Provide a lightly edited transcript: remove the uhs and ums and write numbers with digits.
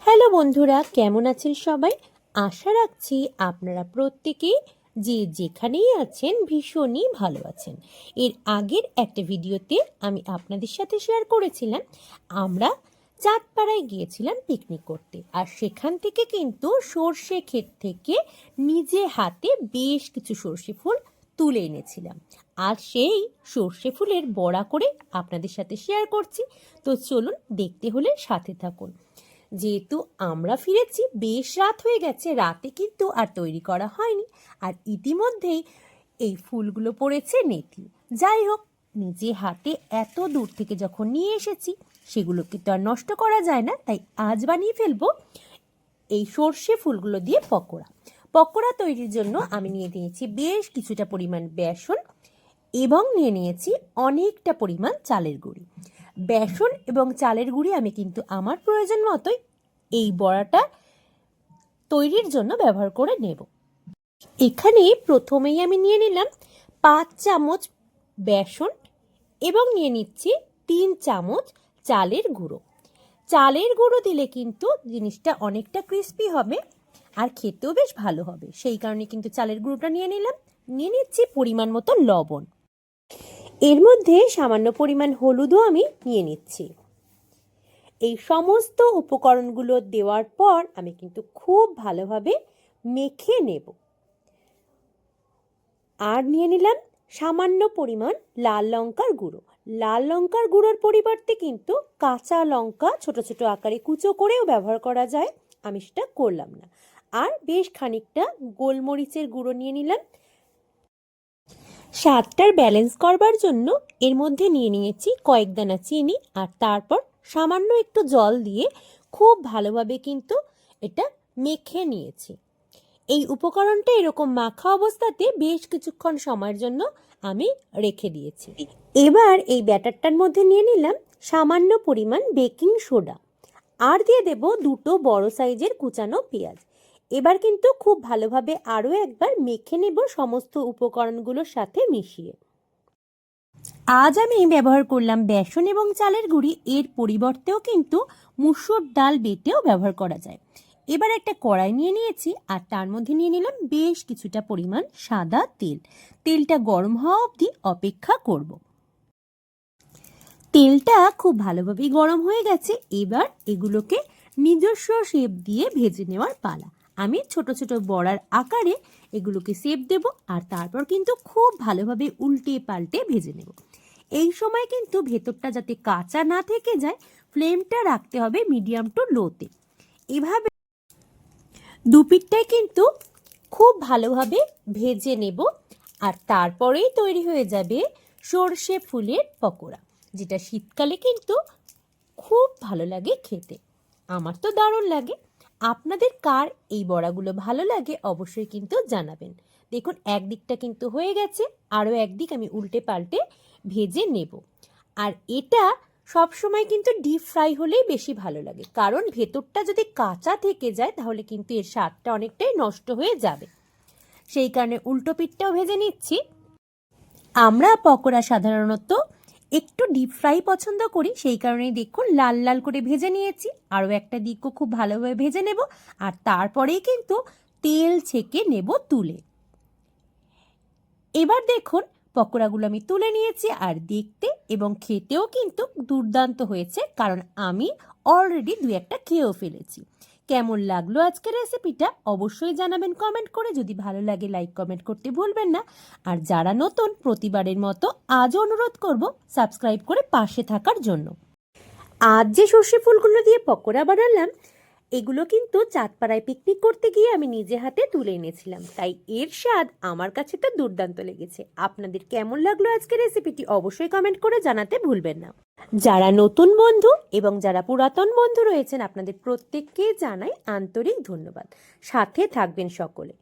Hello বন্ধুরা, কেমন আছেন সবাই? আশা রাখছি আপনারা প্রত্যেকেই যে যেখানেই আছেন ভীষণই ভালো আছেন। এর আগের একটা ভিডিওতে আমি আপনাদের সাথে শেয়ার করেছিলাম আমরা চাঁদপাড়ায় গিয়েছিলাম পিকনিক করতে, আর সেখান থেকে কিন্তু সর্ষে ক্ষেত থেকে নিজে হাতে বেশ কিছু সর্ষে ফুল তুলে এনেছিলাম। আর সেই সর্ষে ফুলের বড়া করে আপনাদের সাথে শেয়ার করছি। তো চলুন, দেখতে হলে সাথে থাকুন। যেহেতু আমরা ফিরেছি বেশ রাত হয়ে গেছে, রাতে কিন্তু আর তৈরি করা হয়নি, আর ইতিমধ্যেই এই ফুলগুলো পড়েছে নেতি। যাই হোক, নিজে হাতে এত দূর থেকে যখন নিয়ে এসেছি সেগুলোকে তো আর নষ্ট করা যায় না, তাই আজ বানিয়ে ফেলবো এই সর্ষে ফুলগুলো দিয়ে পকোড়া। পকোড়া তৈরির জন্য আমি নিয়ে নিয়েছি বেশ কিছুটা পরিমাণ বেসন এবং নিয়ে নিয়েছি অনেকটা পরিমাণ চালের গুঁড়ি। বেসন এবং চালের গুঁড়ি আমি কিন্তু আমার প্রয়োজন মতোই এই বড়াটা তৈরির জন্য ব্যবহার করে নেব। এখানে প্রথমেই আমি নিয়ে নিলাম 5 চামচ বেসন এবং নিয়ে নিচ্ছি 3 চামচ চালের গুঁড়ো। চালের গুঁড়ো দিলে কিন্তু জিনিসটা অনেকটা ক্রিস্পি হবে আর খেতেও বেশ ভালো হবে, সেই কারণে কিন্তু চালের গুঁড়োটা নিয়ে নিলাম। নিয়ে নিচ্ছি পরিমাণ মতো লবণ, এর মধ্যে সামান্য পরিমাণ হলুদও আমি নিয়ে নিচ্ছি। এই সমস্ত উপকরণগুলো দেওয়ার পর আমি কিন্তু খুব ভালোভাবে মেখে নেব। আর নিয়ে নিলাম সামান্য পরিমাণ লাল লঙ্কার গুঁড়ো। লাল লঙ্কার গুঁড়োর পরিবর্তে কিন্তু কাঁচা লঙ্কা ছোট ছোট আকারে কুচো করেও ব্যবহার করা যায়, আমি সেটা করলাম না। আর বেশ খানিকটা গোলমরিচের গুঁড়ো নিয়ে নিলাম। স্বাদটার ব্যালেন্স করবার জন্য এর মধ্যে নিয়ে নিয়েছি কয়েক দানা চিনি, আর তারপর সামান্য একটু জল দিয়ে খুব ভালোভাবে কিন্তু এটা মেখে নিয়েছি। এই উপকরণটা এরকম মাখা অবস্থাতে বেশ কিছুক্ষণ সময়ের জন্য আমি রেখে দিয়েছি। এবার এই ব্যাটারটার মধ্যে নিয়ে নিলাম সামান্য পরিমাণ বেকিং সোডা, আর দিয়ে দেব 2 বড় সাইজের কুচানো পেঁয়াজ। এবার কিন্তু খুব ভালোভাবে আরও একবার মেখে নেব সমস্ত উপকরণগুলোর সাথে মিশিয়ে। আজ আমি ব্যবহার করলাম বেসন এবং চালের গুঁড়ি, এর পরিবর্তেও কিন্তু মুসুর ডাল বেটেও ব্যবহার করা যায়। এবার একটা কড়াই নিয়ে নিয়েছি, আর তার মধ্যে নিয়ে নিলাম বেশ কিছুটা পরিমাণ সাদা তেল। তেলটা গরম হওয়া অবধি অপেক্ষা করব। তেলটা খুব ভালোভাবেই গরম হয়ে গেছে। এবার এগুলোকে নিজস্ব শেপ দিয়ে ভেজে নেওয়ার পালা। আমি ছোট ছোট বড়ার আকারে এগুলোকে শেপ দেব, আর তারপর কিন্তু খুব ভালোভাবে উল্টে পাল্টে ভেজে নেব। এই সময় কিন্তু ভেতরটা যাতে কাঁচা না থেকে যায়, ফ্লেমটা রাখতে হবে মিডিয়াম টু লোতে। এভাবে দুপিঠটাই কিন্তু খুব ভালোভাবে ভেজে নেব, আর তারপরেই তৈরি হয়ে যাবে সর্ষে ফুলের পকোড়া, যেটা শীতকালে কিন্তু খুব ভালো লাগে খেতে। আমার তো দারুণ লাগে। আপনাদের কার এই বড়াগুলো ভালো লাগে অবশ্যই কিন্তু জানাবেন। দেখুন, একদিকটা কিন্তু হয়ে গেছে, আরও একদিক আমি উল্টে পাল্টে ভেজে নেব। আর এটা সবসময় কিন্তু ডিপ ফ্রাই হলেই বেশি ভালো লাগে, কারণ ভেতরটা যদি কাঁচা থেকে যায় তাহলে কিন্তু এর স্বাদটা অনেকটাই নষ্ট হয়ে যাবে। সেই কারণে উল্টো পিঠটাও ভেজে নিচ্ছি। আমরা পকোড়া সাধারণত একটু ডিপ ফ্রাই পছন্দ করি, সেই কারণেই দেখুন লাল লাল করে ভেজে নিয়েছি। আরও একটা দিকও খুব ভালোভাবে ভেজে নেব, আর তারপরেই কিন্তু তেল ছেঁকে নেব তুলে। এবার দেখুন পকোড়াগুলো আমি তুলে নিয়েছি, আর দেখতে এবং খেতেও কিন্তু দুর্দান্ত হয়েছে, কারণ আমি অলরেডি 2-1টা খেয়েও ফেলেছি। কেমন লাগলো আজকের রেসিপিটা অবশ্যই জানাবেন কমেন্ট করে। যদি ভালো লাগে লাইক কমেন্ট করতে ভুলবেন না। আর যারা নতুন, প্রতিবারের মতো আজও অনুরোধ করব সাবস্ক্রাইব করে পাশে থাকার জন্য। আজ যে সর্ষে ফুলগুলো দিয়ে পকোড়া বানালাম, এগুলো কিন্তু চাঁদপাড়ায় পিকনিক করতে গিয়ে আমি নিজে হাতে তুলে এনেছিলাম, তাই এর স্বাদ আমার কাছে তো দুর্দান্ত লেগেছে। আপনাদের কেমন লাগলো আজকের রেসিপিটি অবশ্যই কমেন্ট করে জানাতে ভুলবেন না। যারা নতুন বন্ধু এবং যারা পুরাতন বন্ধু রয়েছেন, আপনাদের প্রত্যেককে জানাই আন্তরিক ধন্যবাদ। সাথে থাকবেন সকলে।